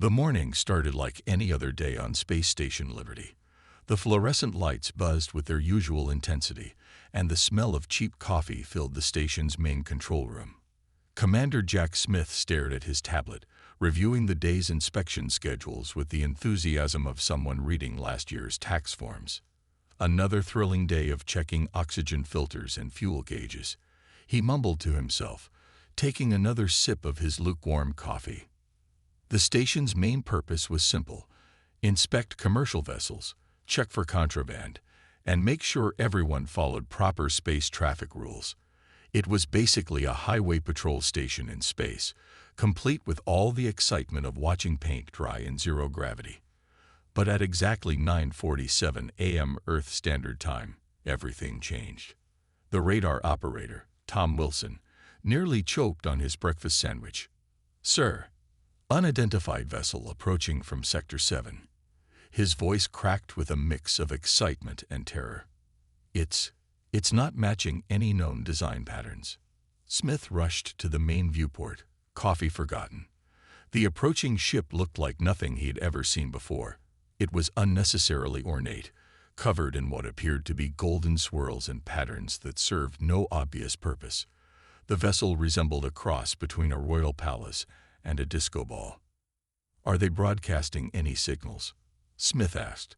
The morning started like any other day on Space Station Liberty. The fluorescent lights buzzed with their usual intensity, and the smell of cheap coffee filled the station's main control room. Commander Jack Smith stared at his tablet, reviewing the day's inspection schedules with the enthusiasm of someone reading last year's tax forms. Another thrilling day of checking oxygen filters and fuel gauges. He mumbled to himself, taking another sip of his lukewarm coffee. The station's main purpose was simple: inspect commercial vessels, check for contraband, and make sure everyone followed proper space traffic rules. It was basically a highway patrol station in space, complete with all the excitement of watching paint dry in zero gravity. But at exactly 9:47 a.m. Earth Standard Time, everything changed. The radar operator, Tom Wilson, nearly choked on his breakfast sandwich. "Sir, unidentified vessel approaching from Sector 7. His voice cracked with a mix of excitement and terror. It's not matching any known design patterns." Smith rushed to the main viewport, coffee forgotten. The approaching ship looked like nothing he'd ever seen before. It was unnecessarily ornate, covered in what appeared to be golden swirls and patterns that served no obvious purpose. The vessel resembled a cross between a royal palace and a disco ball. "Are they broadcasting any signals?" Smith asked,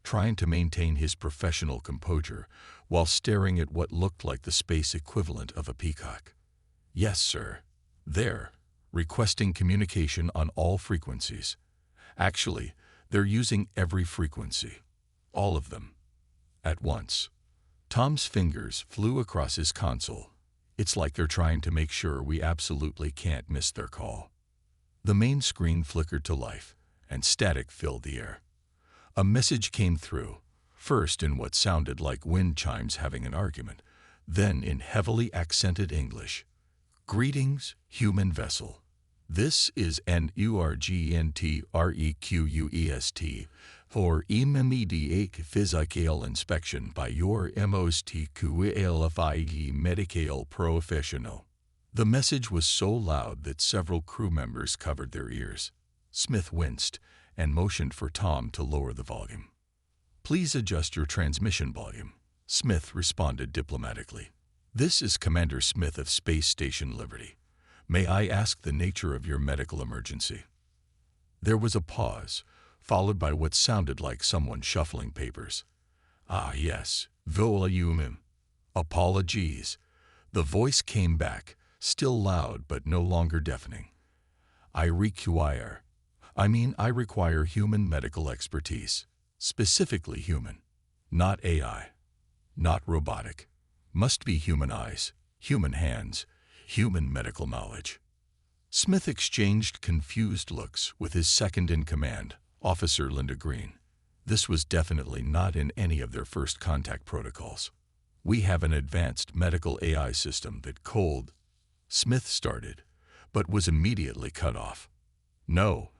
trying to maintain his professional composure while staring at what looked like the space equivalent of a peacock. "Yes, sir. They're requesting communication on all frequencies. Actually, they're using every frequency. All of them. At once." Tom's fingers flew across his console. "It's like they're trying to make sure we absolutely can't miss their call." The main screen flickered to life, and static filled the air. A message came through, first in what sounded like wind chimes having an argument, then in heavily accented English. "Greetings, human vessel. This is an urgent for immediate physical inspection by your most qualified medical professional." The message was so loud that several crew members covered their ears. Smith winced and motioned for Tom to lower the volume. "Please adjust your transmission volume," Smith responded diplomatically. "This is Commander Smith of Space Station Liberty. May I ask the nature of your medical emergency?" There was a pause, followed by what sounded like someone shuffling papers. "Ah, yes, volume. Apologies." The voice came back, still loud but no longer deafening. I require human medical expertise. Specifically human. Not AI. Not robotic. Must be human eyes, human hands, human medical knowledge." Smith exchanged confused looks with his second-in-command, Officer Linda Green. This was definitely not in any of their first contact protocols. "We have an advanced medical AI system that Smith started, but was immediately cut off. No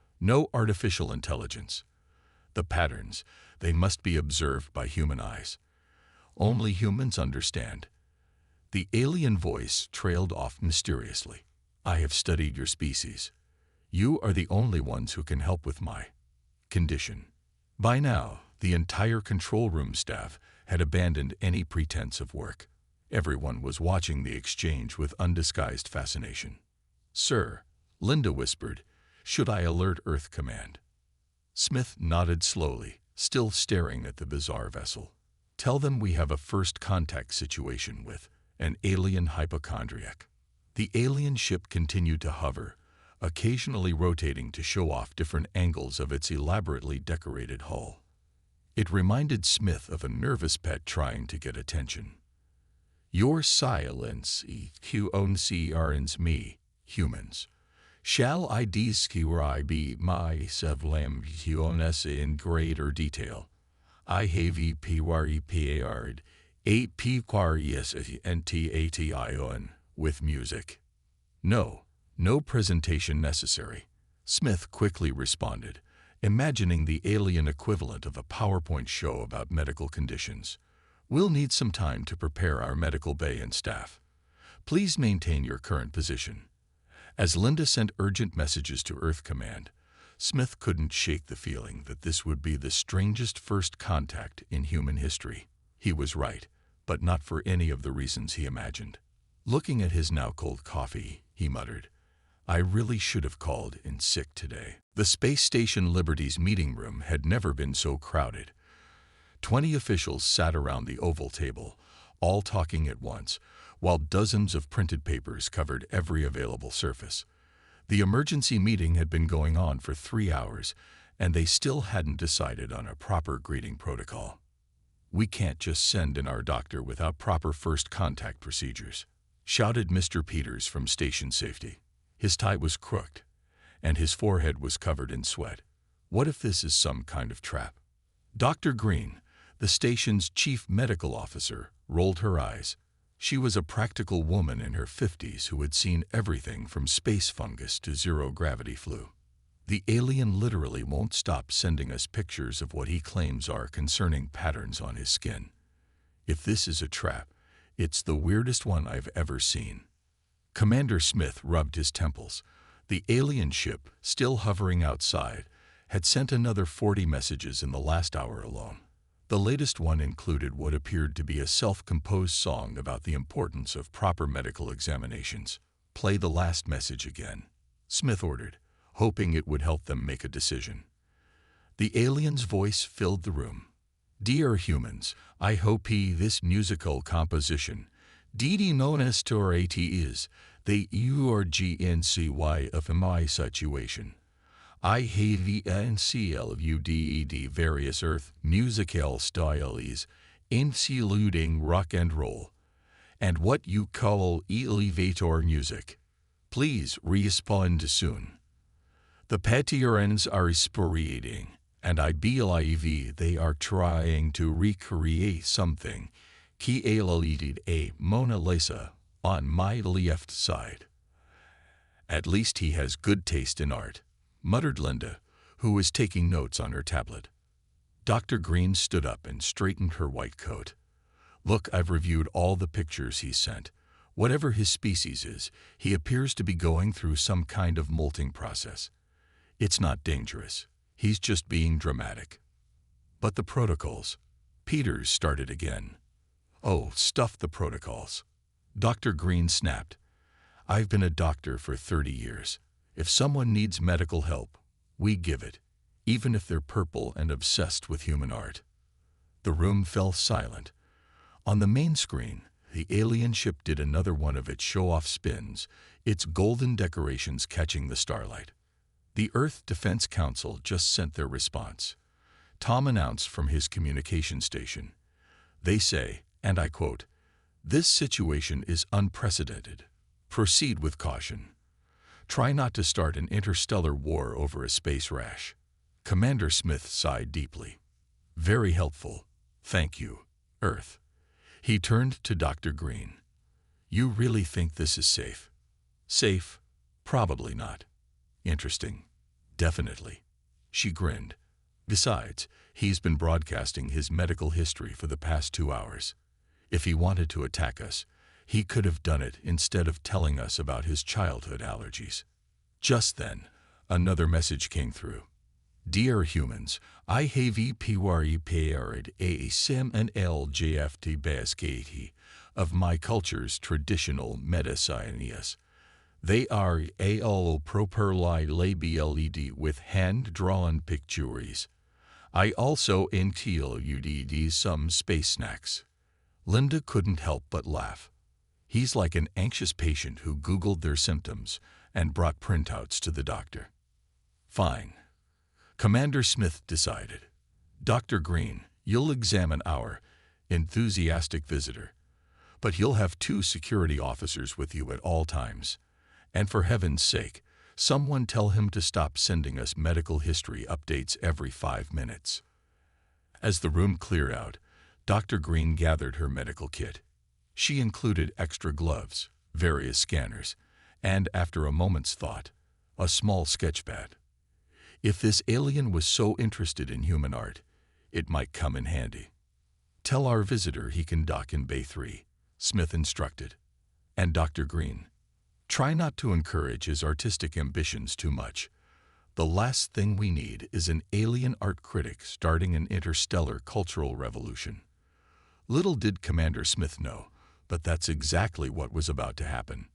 artificial intelligence. The patterns, they must be observed by human eyes. Only humans understand." The alien voice trailed off mysteriously. "I have studied your species. You are the only ones who can help with my condition." By now, the entire control room staff had abandoned any pretense of work. Everyone was watching the exchange with undisguised fascination. "Sir," Linda whispered, "should I alert Earth Command?" Smith nodded slowly, still staring at the bizarre vessel. "Tell them we have a first contact situation with an alien hypochondriac." The alien ship continued to hover, occasionally rotating to show off different angles of its elaborately decorated hull. It reminded Smith of a nervous pet trying to get attention. "Your silence concerns me, humans. Shall I describe my civilizations in greater detail? I have prepared a presentation with music." No presentation necessary," Smith quickly responded, imagining the alien equivalent of a PowerPoint show about medical conditions. "We'll need some time to prepare our medical bay and staff. Please maintain your current position." As Linda sent urgent messages to Earth Command, Smith couldn't shake the feeling that this would be the strangest first contact in human history. He was right, but not for any of the reasons he imagined. Looking at his now cold coffee, he muttered, "I really should have called in sick today." The Space Station Liberty's meeting room had never been so crowded. 20 officials sat around the oval table, all talking at once, while dozens of printed papers covered every available surface. The emergency meeting had been going on for 3 hours, and they still hadn't decided on a proper greeting protocol. "We can't just send in our doctor without proper first contact procedures," shouted Mr. Peters from station safety. His tie was crooked, and his forehead was covered in sweat. "What if this is some kind of trap?" Dr. Green, the station's chief medical officer, rolled her eyes. She was a practical woman in her 50s who had seen everything from space fungus to zero-gravity flu. "The alien literally won't stop sending us pictures of what he claims are concerning patterns on his skin. If this is a trap, it's the weirdest one I've ever seen." Commander Smith rubbed his temples. The alien ship, still hovering outside, had sent another 40 messages in the last hour alone. The latest one included what appeared to be a self-composed song about the importance of proper medical examinations. "Play the last message again," Smith ordered, hoping it would help them make a decision. The alien's voice filled the room. "Dear humans, I hope this musical composition, known as Torate is, the urgency of my situation. I have the NCLUDED various earth musical styles, including rock and roll, and what you call elevator music. Please respond soon. The patterns are sporting, and I believe they are trying to recreate something created a Mona Lisa on my left side. At least he has good taste in art," muttered Linda, who was taking notes on her tablet. Dr. Green stood up and straightened her white coat. "Look, I've reviewed all the pictures he sent. Whatever his species is, he appears to be going through some kind of molting process. It's not dangerous. He's just being dramatic." "But the protocols," Peters started again. "Oh, stuff the protocols," Dr. Green snapped. "I've been a doctor for 30 years. If someone needs medical help, we give it, even if they're purple and obsessed with human art." The room fell silent. On the main screen, the alien ship did another one of its show-off spins, its golden decorations catching the starlight. The Earth Defense Council just sent their response. Tom announced from his communication station. They say, and I quote, "This situation is unprecedented. Proceed with caution. Try not to start an interstellar war over a space rash." Commander Smith sighed deeply. "Very helpful. Thank you, Earth." He turned to Dr. Green. "You really think this is safe?" "Safe? Probably not. Interesting? Definitely." She grinned. "Besides, he's been broadcasting his medical history for the past 2 hours. If he wanted to attack us, he could have done it instead of telling us about his childhood allergies." Just then, another message came through. "Dear humans, I have prepared a sim and LGFT basket of my culture's traditional medicines. They are all properly labeled with hand-drawn pictures. I also include some space snacks." Linda couldn't help but laugh. He's like an anxious patient who Googled their symptoms and brought printouts to the doctor. "Fine," Commander Smith decided. "Dr. Green, you'll examine our enthusiastic visitor, but you'll have 2 security officers with you at all times. And for heaven's sake, someone tell him to stop sending us medical history updates every 5 minutes." As the room cleared out, Dr. Green gathered her medical kit. She included extra gloves, various scanners, and, after a moment's thought, a small sketchpad. If this alien was so interested in human art, it might come in handy. "Tell our visitor he can dock in Bay 3, Smith instructed. "And Dr. Green, try not to encourage his artistic ambitions too much. The last thing we need is an alien art critic starting an interstellar cultural revolution. Little did Commander Smith know, but that's exactly what was about to happen.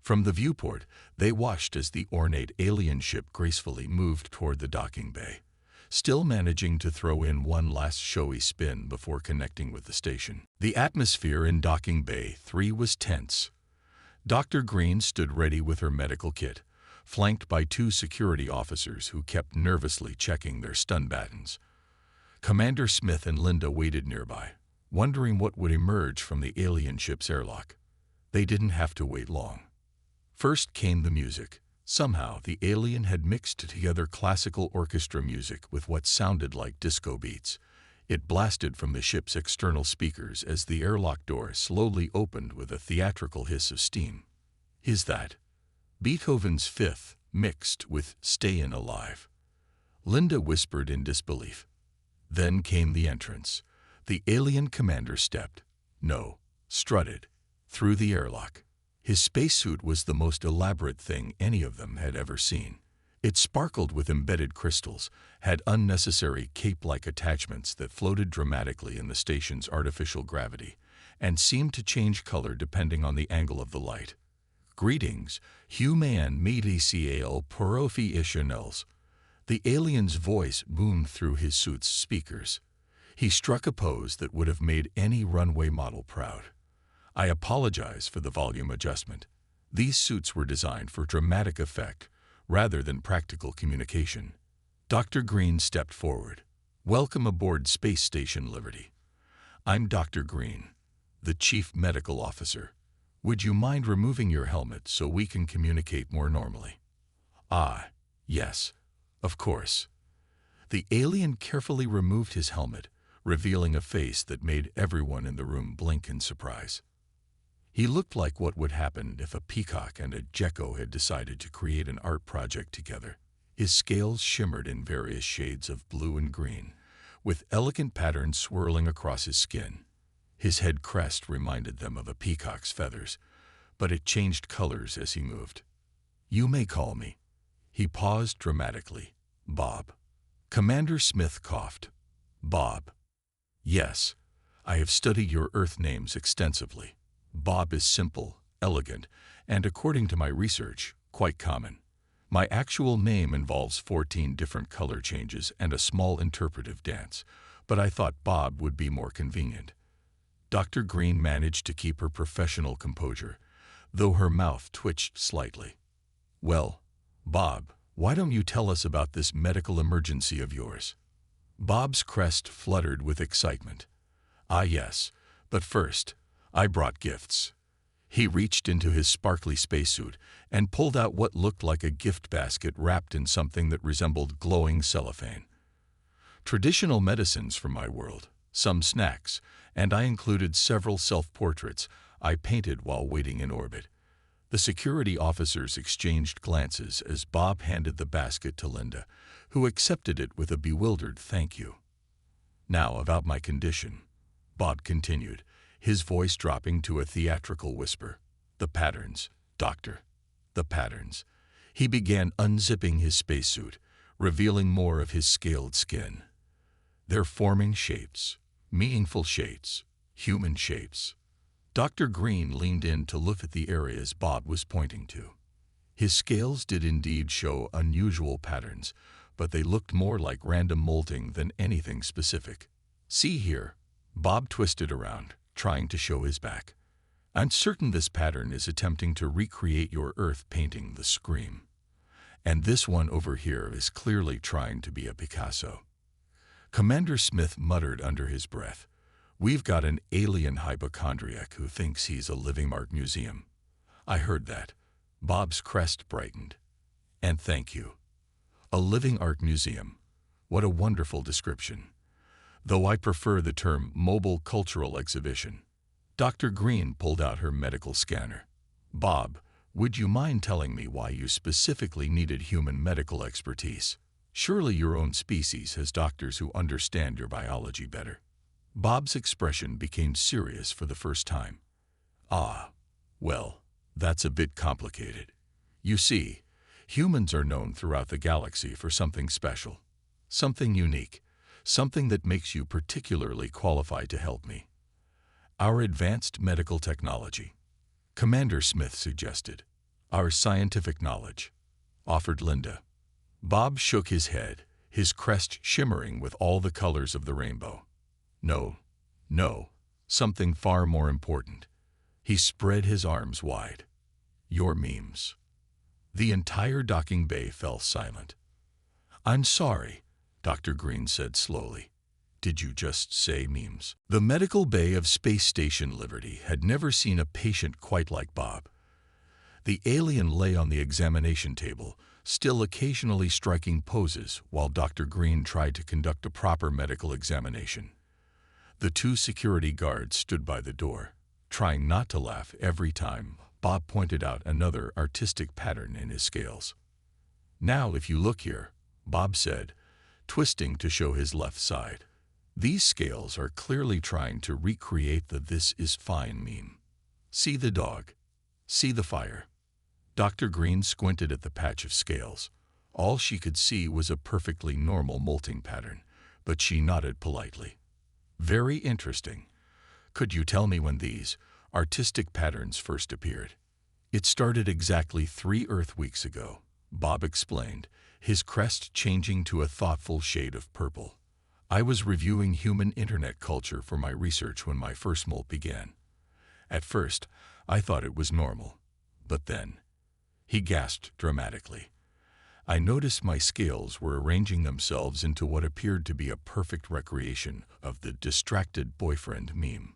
From the viewport, they watched as the ornate alien ship gracefully moved toward the docking bay, still managing to throw in one last showy spin before connecting with the station. The atmosphere in Docking Bay 3 was tense. Dr. Green stood ready with her medical kit, flanked by 2 security officers who kept nervously checking their stun battens. Commander Smith and Linda waited nearby, wondering what would emerge from the alien ship's airlock. They didn't have to wait long. First came the music. Somehow, the alien had mixed together classical orchestra music with what sounded like disco beats. It blasted from the ship's external speakers as the airlock door slowly opened with a theatrical hiss of steam. Is that Beethoven's Fifth mixed with Stayin' Alive? Linda whispered in disbelief. Then came the entrance. The alien commander strutted through the airlock. His spacesuit was the most elaborate thing any of them had ever seen. It sparkled with embedded crystals, had unnecessary cape-like attachments that floated dramatically in the station's artificial gravity, and seemed to change color depending on the angle of the light. Greetings, human medicial professionals. The alien's voice boomed through his suit's speakers. He struck a pose that would have made any runway model proud. I apologize for the volume adjustment. These suits were designed for dramatic effect rather than practical communication. Dr. Green stepped forward. Welcome aboard Space Station Liberty. I'm Dr. Green, the Chief Medical Officer. Would you mind removing your helmet so we can communicate more normally? Ah, yes, of course. The alien carefully removed his helmet, revealing a face that made everyone in the room blink in surprise. He looked like what would happen if a peacock and a gecko had decided to create an art project together. His scales shimmered in various shades of blue and green, with elegant patterns swirling across his skin. His head crest reminded them of a peacock's feathers, but it changed colors as he moved. You may call me. He paused dramatically. Bob. Commander Smith coughed. Bob. Yes, I have studied your Earth names extensively. Bob is simple, elegant, and according to my research, quite common. My actual name involves 14 different color changes and a small interpretive dance, but I thought Bob would be more convenient. Dr. Green managed to keep her professional composure, though her mouth twitched slightly. Well, Bob, why don't you tell us about this medical emergency of yours? Bob's crest fluttered with excitement. Ah yes, but first, I brought gifts. He reached into his sparkly spacesuit and pulled out what looked like a gift basket wrapped in something that resembled glowing cellophane. Traditional medicines from my world, some snacks, and I included several self-portraits I painted while waiting in orbit. The security officers exchanged glances as Bob handed the basket to Linda, who accepted it with a bewildered thank you. Now about my condition, Bob continued, his voice dropping to a theatrical whisper. The patterns, Doctor. The patterns. He began unzipping his spacesuit, revealing more of his scaled skin. They're forming shapes, meaningful shapes, human shapes. Dr. Green leaned in to look at the areas Bob was pointing to. His scales did indeed show unusual patterns, but they looked more like random molding than anything specific. See here. Bob twisted around, trying to show his back. I'm certain this pattern is attempting to recreate your Earth painting The Scream. And this one over here is clearly trying to be a Picasso. Commander Smith muttered under his breath. We've got an alien hypochondriac who thinks he's a living art museum. I heard that. Bob's crest brightened. And thank you. A living art museum. What a wonderful description. Though I prefer the term mobile cultural exhibition. Dr. Green pulled out her medical scanner. Bob, would you mind telling me why you specifically needed human medical expertise? Surely your own species has doctors who understand your biology better. Bob's expression became serious for the first time. Ah, well, that's a bit complicated. You see, Humans are known throughout the galaxy for something special, something unique, something that makes you particularly qualified to help me. Our advanced medical technology, Commander Smith suggested. Our scientific knowledge, offered Linda. Bob shook his head, his crest shimmering with all the colors of the rainbow. No, no, something far more important. He spread his arms wide. Your memes. The entire docking bay fell silent. I'm sorry, Dr. Green said slowly. Did you just say memes? The medical bay of Space Station Liberty had never seen a patient quite like Bob. The alien lay on the examination table, still occasionally striking poses while Dr. Green tried to conduct a proper medical examination. The two security guards stood by the door, trying not to laugh every time Bob pointed out another artistic pattern in his scales. Now, if you look here, Bob said, twisting to show his left side. These scales are clearly trying to recreate the "this is fine" meme. See the dog. See the fire. Dr. Green squinted at the patch of scales. All she could see was a perfectly normal molting pattern, but she nodded politely. Very interesting. Could you tell me when these artistic patterns first appeared? It started exactly 3 Earth weeks ago, Bob explained, his crest changing to a thoughtful shade of purple. I was reviewing human internet culture for my research when my first molt began. At first, I thought it was normal, but then, he gasped dramatically. I noticed my scales were arranging themselves into what appeared to be a perfect recreation of the distracted boyfriend meme.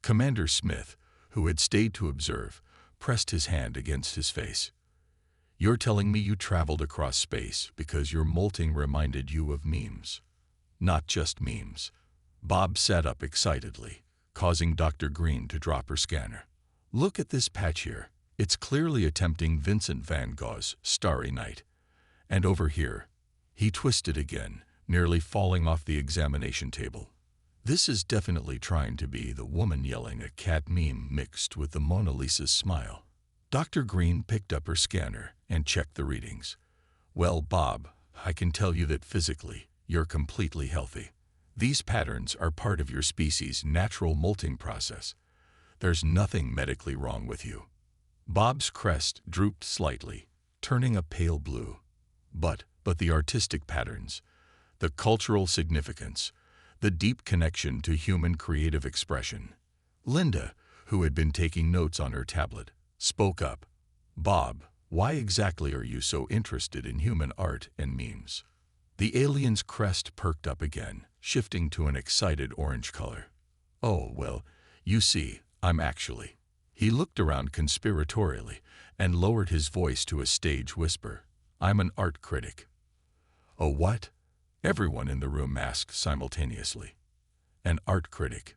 Commander Smith, who had stayed to observe, pressed his hand against his face. You're telling me you traveled across space because your molting reminded you of memes. Not just memes. Bob sat up excitedly, causing Dr. Green to drop her scanner. Look at this patch here. It's clearly attempting Vincent van Gogh's Starry Night. And over here, he twisted again, nearly falling off the examination table. This is definitely trying to be the woman yelling a cat meme mixed with the Mona Lisa's smile. Dr. Green picked up her scanner and checked the readings. Well, Bob, I can tell you that physically, you're completely healthy. These patterns are part of your species' natural molting process. There's nothing medically wrong with you. Bob's crest drooped slightly, turning a pale blue. But the artistic patterns, the cultural significance, the deep connection to human creative expression. Linda, who had been taking notes on her tablet, spoke up. Bob, why exactly are you so interested in human art and memes? The alien's crest perked up again, shifting to an excited orange color. Oh, well, you see, I'm actually. He looked around conspiratorially and lowered his voice to a stage whisper. I'm an art critic. A what? Everyone in the room asked simultaneously. An art critic.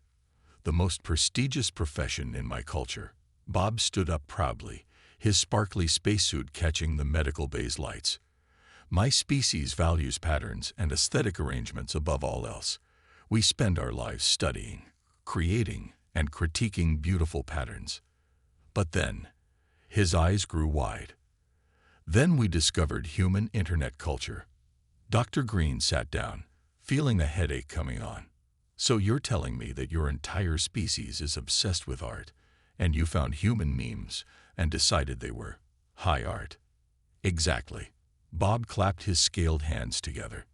The most prestigious profession in my culture. Bob stood up proudly, his sparkly spacesuit catching the medical bay's lights. My species values patterns and aesthetic arrangements above all else. We spend our lives studying, creating, and critiquing beautiful patterns. But then, his eyes grew wide. Then we discovered human internet culture. Dr. Green sat down, feeling a headache coming on. So you're telling me that your entire species is obsessed with art, and you found human memes and decided they were high art? Exactly. Bob clapped his scaled hands together.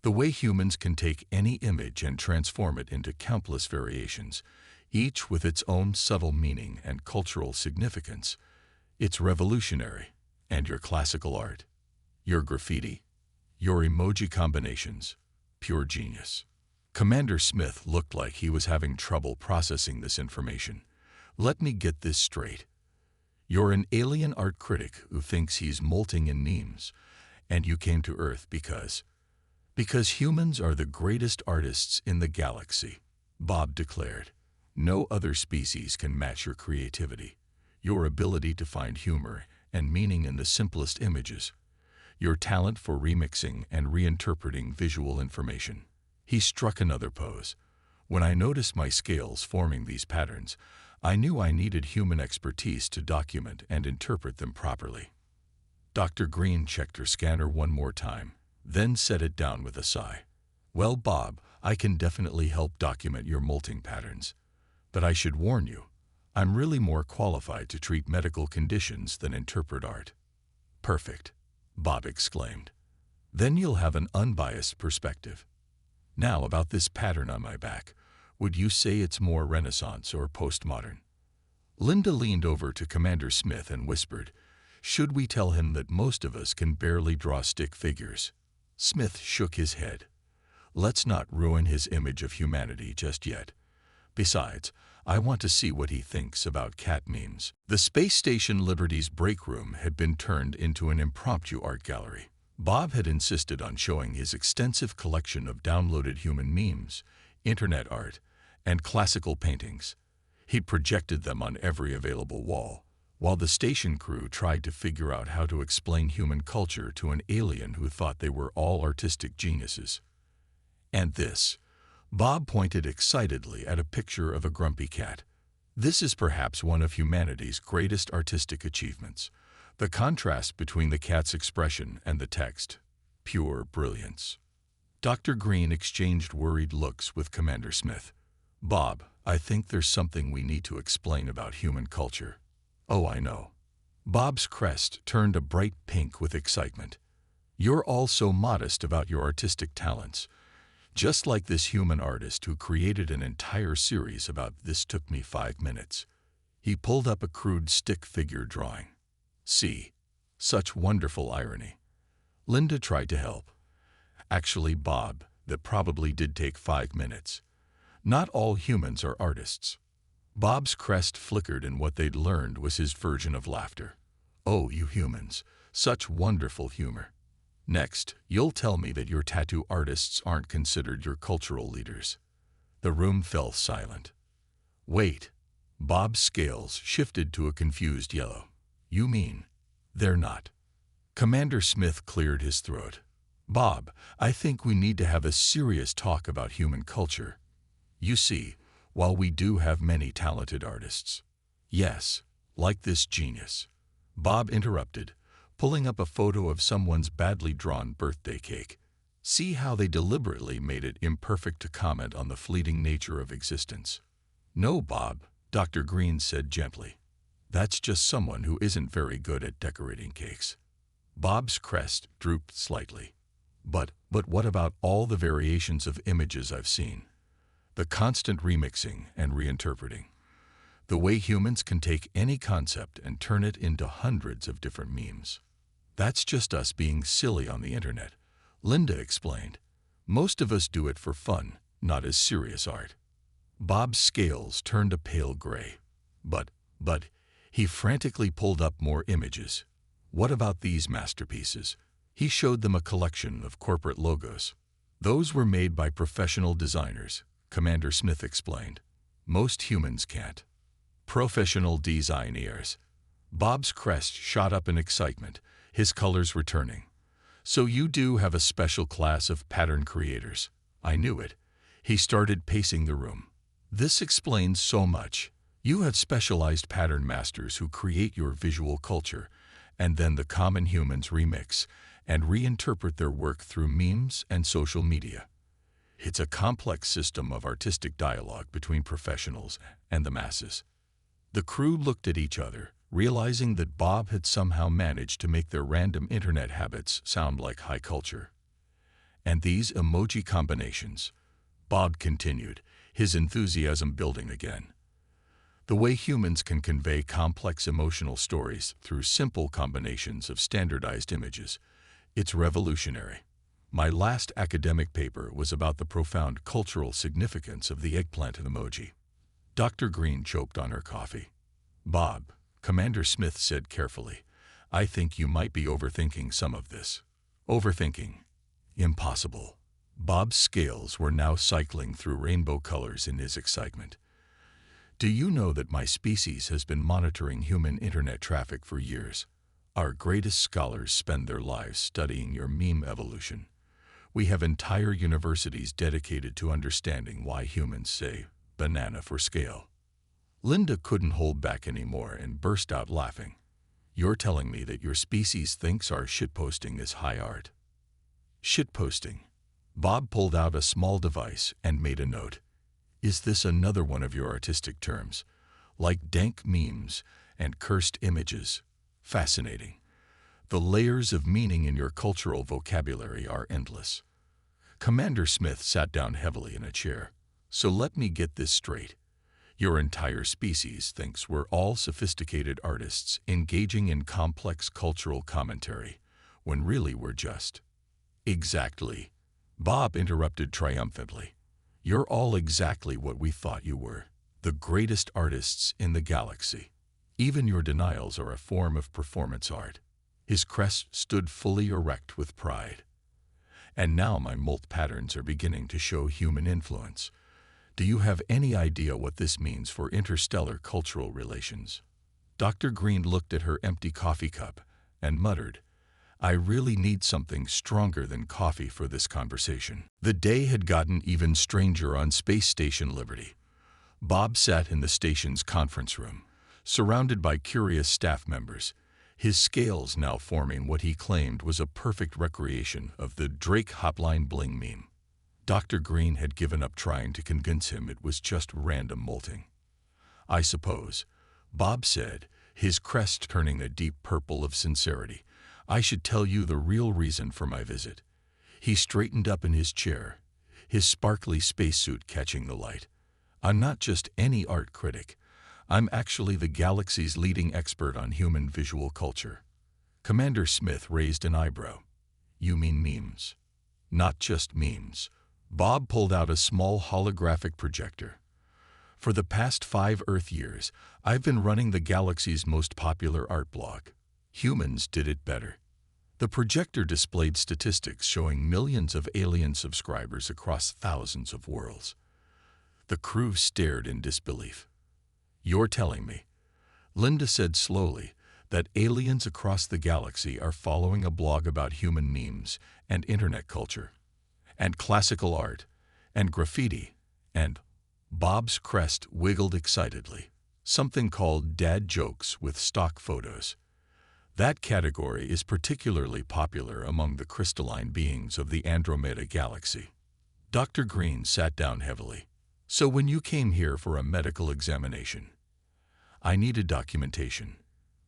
The way humans can take any image and transform it into countless variations, each with its own subtle meaning and cultural significance. It's revolutionary. And your classical art, your graffiti, your emoji combinations, pure genius. Commander Smith looked like he was having trouble processing this information. Let me get this straight. You're an alien art critic who thinks he's molting in memes, and you came to Earth because humans are the greatest artists in the galaxy, Bob declared. No other species can match your creativity, your ability to find humor and meaning in the simplest images, your talent for remixing and reinterpreting visual information. He struck another pose. When I noticed my scales forming these patterns, I knew I needed human expertise to document and interpret them properly. Dr. Green checked her scanner one more time, then set it down with a sigh. Well, Bob, I can definitely help document your molting patterns. But I should warn you, I'm really more qualified to treat medical conditions than interpret art. Perfect, Bob exclaimed. Then you'll have an unbiased perspective. Now about this pattern on my back. Would you say it's more Renaissance or postmodern? Linda leaned over to Commander Smith and whispered, should we tell him that most of us can barely draw stick figures? Smith shook his head. Let's not ruin his image of humanity just yet. Besides, I want to see what he thinks about cat memes. The Space Station Liberty's break room had been turned into an impromptu art gallery. Bob had insisted on showing his extensive collection of downloaded human memes, internet art, and classical paintings. He'd projected them on every available wall, while the station crew tried to figure out how to explain human culture to an alien who thought they were all artistic geniuses. And this. Bob pointed excitedly at a picture of a grumpy cat. This is perhaps one of humanity's greatest artistic achievements. The contrast between the cat's expression and the text. Pure brilliance. Dr. Green exchanged worried looks with Commander Smith. Bob, I think there's something we need to explain about human culture. Oh, I know. Bob's crest turned a bright pink with excitement. You're all so modest about your artistic talents. Just like this human artist who created an entire series about This Took Me 5 Minutes. He pulled up a crude stick figure drawing. See, such wonderful irony. Linda tried to help. Actually, Bob, that probably did take 5 minutes. Not all humans are artists. Bob's crest flickered, and what they'd learned was his version of laughter. Oh, you humans, such wonderful humor. Next, you'll tell me that your tattoo artists aren't considered your cultural leaders. The room fell silent. Wait. Bob's scales shifted to a confused yellow. You mean, they're not? Commander Smith cleared his throat. Bob, I think we need to have a serious talk about human culture. You see, while we do have many talented artists. Yes, like this genius. Bob interrupted, pulling up a photo of someone's badly drawn birthday cake. See how they deliberately made it imperfect to comment on the fleeting nature of existence. No, Bob, Dr. Green said gently. That's just someone who isn't very good at decorating cakes. Bob's crest drooped slightly. But what about all the variations of images I've seen? The constant remixing and reinterpreting. The way humans can take any concept and turn it into hundreds of different memes. That's just us being silly on the internet, Linda explained. Most of us do it for fun, not as serious art. Bob's scales turned a pale gray. But, he frantically pulled up more images. What about these masterpieces? He showed them a collection of corporate logos. Those were made by professional designers, Commander Smith explained. Most humans can't. Professional designers. Bob's crest shot up in excitement, his colors returning. So you do have a special class of pattern creators. I knew it. He started pacing the room. This explains so much. You have specialized pattern masters who create your visual culture, and then the common humans remix and reinterpret their work through memes and social media. It's a complex system of artistic dialogue between professionals and the masses. The crew looked at each other, realizing that Bob had somehow managed to make their random internet habits sound like high culture. And these emoji combinations, Bob continued, his enthusiasm building again. The way humans can convey complex emotional stories through simple combinations of standardized images, it's revolutionary. My last academic paper was about the profound cultural significance of the eggplant emoji. Dr. Green choked on her coffee. Bob, Commander Smith said carefully, I think you might be overthinking some of this. Overthinking? Impossible. Bob's scales were now cycling through rainbow colors in his excitement. Do you know that my species has been monitoring human internet traffic for years? Our greatest scholars spend their lives studying your meme evolution. We have entire universities dedicated to understanding why humans say banana for scale. Linda couldn't hold back anymore and burst out laughing. You're telling me that your species thinks our shitposting is high art. Shitposting. Bob pulled out a small device and made a note. Is this another one of your artistic terms? Like dank memes and cursed images? Fascinating. The layers of meaning in your cultural vocabulary are endless. Commander Smith sat down heavily in a chair. So let me get this straight. Your entire species thinks we're all sophisticated artists engaging in complex cultural commentary, when really we're just... Exactly. Bob interrupted triumphantly. You're all exactly what we thought you were. The greatest artists in the galaxy. Even your denials are a form of performance art. His crest stood fully erect with pride. And now my molt patterns are beginning to show human influence. Do you have any idea what this means for interstellar cultural relations? Dr. Green looked at her empty coffee cup and muttered, I really need something stronger than coffee for this conversation. The day had gotten even stranger on Space Station Liberty. Bob sat in the station's conference room, surrounded by curious staff members, his scales now forming what he claimed was a perfect recreation of the Drake Hotline Bling meme. Dr. Green had given up trying to convince him it was just random molting. I suppose, Bob said, his crest turning a deep purple of sincerity, I should tell you the real reason for my visit. He straightened up in his chair, his sparkly spacesuit catching the light. I'm not just any art critic. I'm actually the galaxy's leading expert on human visual culture. Commander Smith raised an eyebrow. You mean memes? Not just memes. Bob pulled out a small holographic projector. For the past 5 Earth years, I've been running the galaxy's most popular art blog. Humans did it better. The projector displayed statistics showing millions of alien subscribers across thousands of worlds. The crew stared in disbelief. You're telling me, Linda said slowly, that aliens across the galaxy are following a blog about human memes and internet culture, and classical art, and graffiti, and Bob's crest wiggled excitedly. Something called dad jokes with stock photos. That category is particularly popular among the crystalline beings of the Andromeda galaxy. Dr. Green sat down heavily. So when you came here for a medical examination, I needed documentation.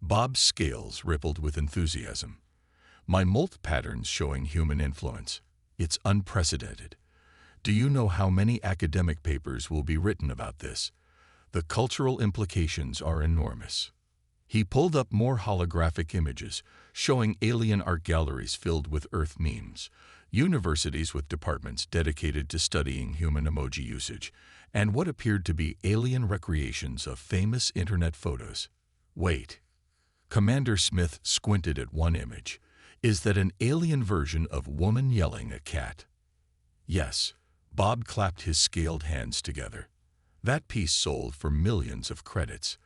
Bob's scales rippled with enthusiasm. My molt patterns showing human influence. It's unprecedented. Do you know how many academic papers will be written about this? The cultural implications are enormous. He pulled up more holographic images, showing alien art galleries filled with Earth memes, universities with departments dedicated to studying human emoji usage, and what appeared to be alien recreations of famous internet photos. Wait. Commander Smith squinted at one image. Is that an alien version of woman yelling at cat? Yes. Bob clapped his scaled hands together. That piece sold for millions of credits.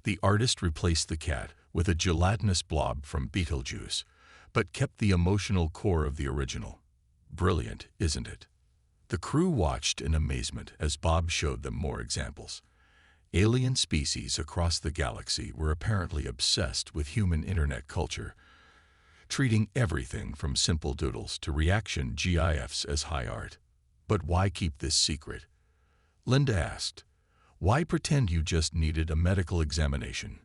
The artist replaced the cat with a gelatinous blob from Beetlejuice, but kept the emotional core of the original. Brilliant, isn't it? The crew watched in amazement as Bob showed them more examples. Alien species across the galaxy were apparently obsessed with human internet culture, treating everything from simple doodles to reaction GIFs as high art. But why keep this secret? Linda asked. Why pretend you just needed a medical examination?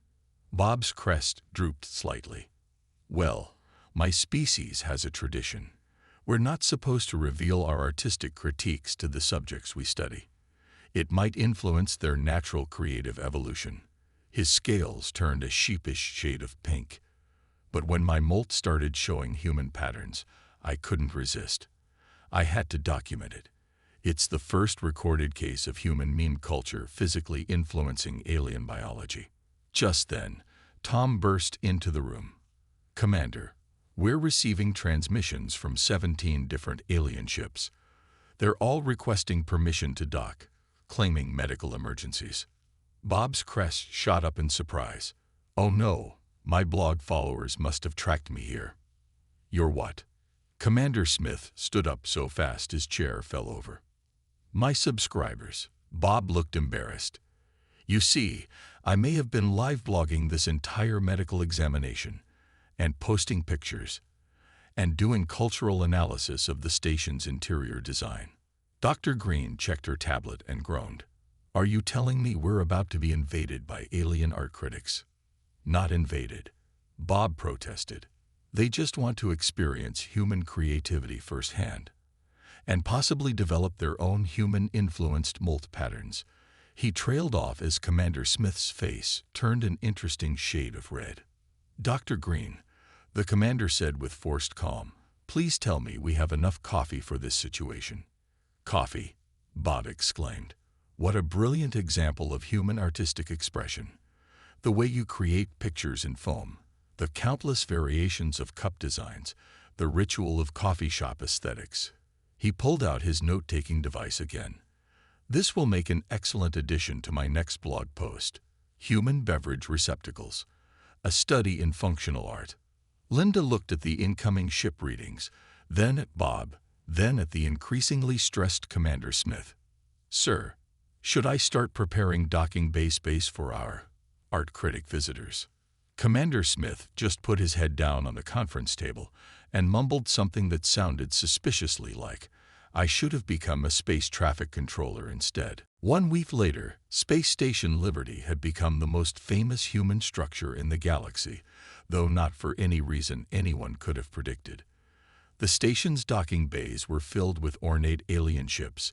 Bob's crest drooped slightly. Well, my species has a tradition. We're not supposed to reveal our artistic critiques to the subjects we study. It might influence their natural creative evolution. His scales turned a sheepish shade of pink. But when my molt started showing human patterns, I couldn't resist. I had to document it. It's the first recorded case of human meme culture physically influencing alien biology. Just then, Tom burst into the room. Commander, we're receiving transmissions from 17 different alien ships. They're all requesting permission to dock, claiming medical emergencies. Bob's crest shot up in surprise. Oh no, my blog followers must have tracked me here. You're what? Commander Smith stood up so fast his chair fell over. My subscribers. Bob looked embarrassed. You see, I may have been live blogging this entire medical examination and posting pictures and doing cultural analysis of the station's interior design. Dr. Green checked her tablet and groaned. Are you telling me we're about to be invaded by alien art critics? Not invaded, Bob protested. They just want to experience human creativity firsthand and possibly develop their own human-influenced mold patterns. He trailed off as Commander Smith's face turned an interesting shade of red. Dr. Green, the commander said with forced calm, please tell me we have enough coffee for this situation. Coffee, Bob exclaimed. What a brilliant example of human artistic expression. The way you create pictures in foam, the countless variations of cup designs, the ritual of coffee shop aesthetics. He pulled out his note-taking device again. This will make an excellent addition to my next blog post. Human Beverage Receptacles, a study in functional art. Linda looked at the incoming ship readings, then at Bob, then at the increasingly stressed Commander Smith. Sir, should I start preparing docking bay space for our art critic visitors? Commander Smith just put his head down on the conference table and mumbled something that sounded suspiciously like, I should have become a space traffic controller instead. 1 week later, Space Station Liberty had become the most famous human structure in the galaxy, though not for any reason anyone could have predicted. The station's docking bays were filled with ornate alien ships,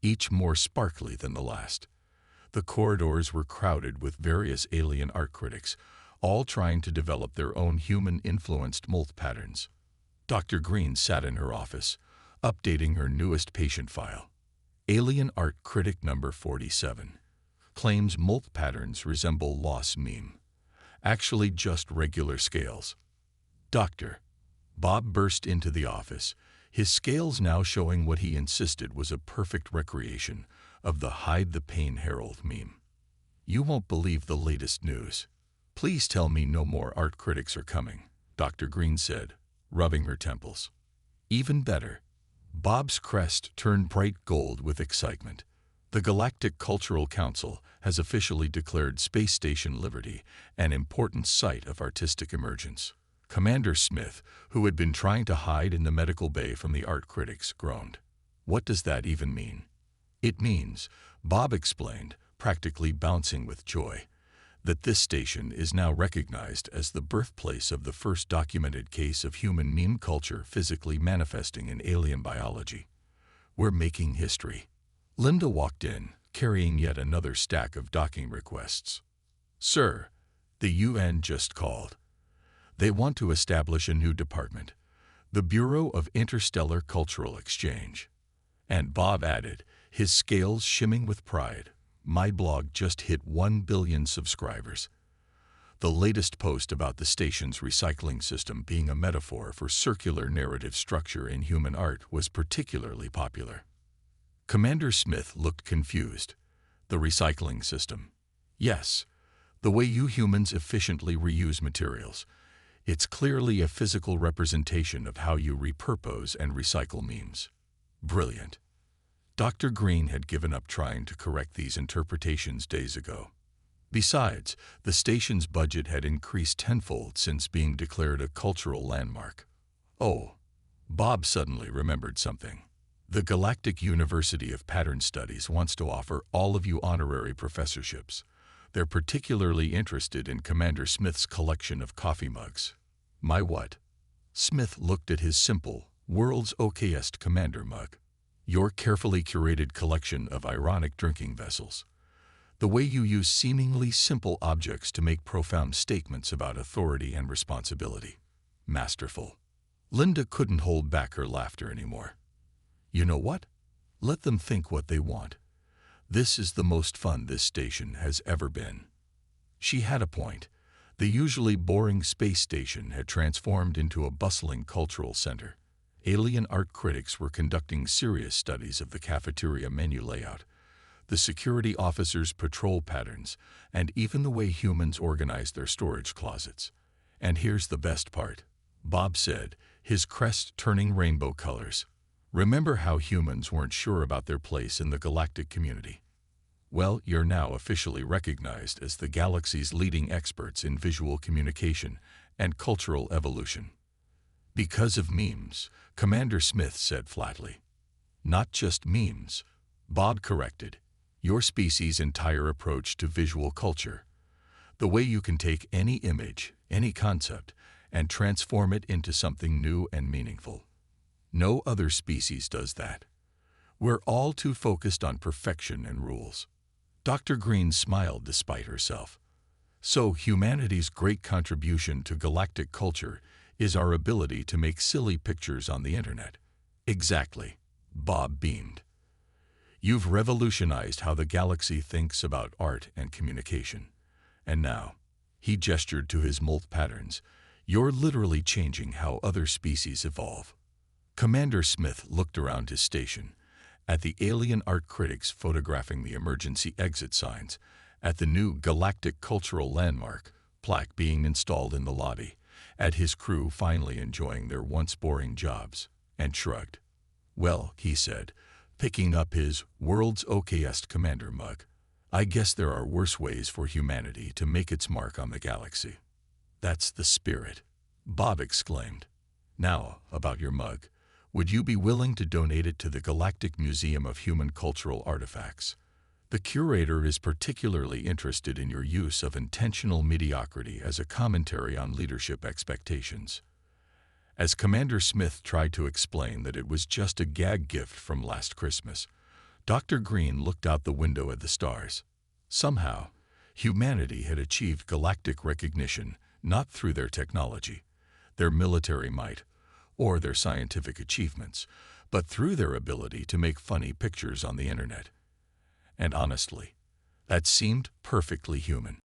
each more sparkly than the last. The corridors were crowded with various alien art critics, all trying to develop their own human-influenced mold patterns. Dr. Green sat in her office, updating her newest patient file. Alien art critic number 47 claims mold patterns resemble lost meme. Actually just regular scales. Doctor. Bob burst into the office, his scales now showing what he insisted was a perfect recreation of the Hide the Pain Herald meme. You won't believe the latest news. Please tell me no more art critics are coming, Dr. Green said, rubbing her temples. Even better. Bob's crest turned bright gold with excitement. The Galactic Cultural Council has officially declared Space Station Liberty an important site of artistic emergence. Commander Smith, who had been trying to hide in the medical bay from the art critics, groaned. What does that even mean? It means, Bob explained, practically bouncing with joy, that this station is now recognized as the birthplace of the first documented case of human meme culture physically manifesting in alien biology. We're making history. Linda walked in, carrying yet another stack of docking requests. Sir, the UN just called. They want to establish a new department, the Bureau of Interstellar Cultural Exchange. And Bob added, his scales shimming with pride, my blog just hit 1 billion subscribers. The latest post about the station's recycling system being a metaphor for circular narrative structure in human art was particularly popular. Commander Smith looked confused. The recycling system. Yes, the way you humans efficiently reuse materials. It's clearly a physical representation of how you repurpose and recycle memes. Brilliant. Dr. Green had given up trying to correct these interpretations days ago. Besides, the station's budget had increased tenfold since being declared a cultural landmark. Oh, Bob suddenly remembered something. The Galactic University of Pattern Studies wants to offer all of you honorary professorships. They're particularly interested in Commander Smith's collection of coffee mugs. My what? Smith looked at his simple, world's okayest commander mug. Your carefully curated collection of ironic drinking vessels. The way you use seemingly simple objects to make profound statements about authority and responsibility. Masterful. Linda couldn't hold back her laughter anymore. You know what? Let them think what they want. This is the most fun this station has ever been. She had a point. The usually boring space station had transformed into a bustling cultural center. Alien art critics were conducting serious studies of the cafeteria menu layout, the security officers' patrol patterns, and even the way humans organize their storage closets. And here's the best part, Bob said, his crest turning rainbow colors. Remember how humans weren't sure about their place in the galactic community? Well, you're now officially recognized as the galaxy's leading experts in visual communication and cultural evolution. Because of memes, Commander Smith said flatly. Not just memes, Bob corrected. Your species' entire approach to visual culture. The way you can take any image, any concept, and transform it into something new and meaningful. No other species does that. We're all too focused on perfection and rules. Dr. Green smiled despite herself. So humanity's great contribution to galactic culture is our ability to make silly pictures on the internet. Exactly. Bob beamed. You've revolutionized how the galaxy thinks about art and communication. And now, he gestured to his molt patterns, you're literally changing how other species evolve. Commander Smith looked around his station, at the alien art critics photographing the emergency exit signs, at the new galactic cultural landmark plaque being installed in the lobby, at his crew finally enjoying their once boring jobs, and shrugged. Well, he said, picking up his world's okayest commander mug, I guess there are worse ways for humanity to make its mark on the galaxy. That's the spirit, Bob exclaimed. Now, about your mug. Would you be willing to donate it to the Galactic Museum of Human Cultural Artifacts? The curator is particularly interested in your use of intentional mediocrity as a commentary on leadership expectations. As Commander Smith tried to explain that it was just a gag gift from last Christmas, Dr. Green looked out the window at the stars. Somehow, humanity had achieved galactic recognition not through their technology, their military might, or their scientific achievements, but through their ability to make funny pictures on the internet. And honestly, that seemed perfectly human.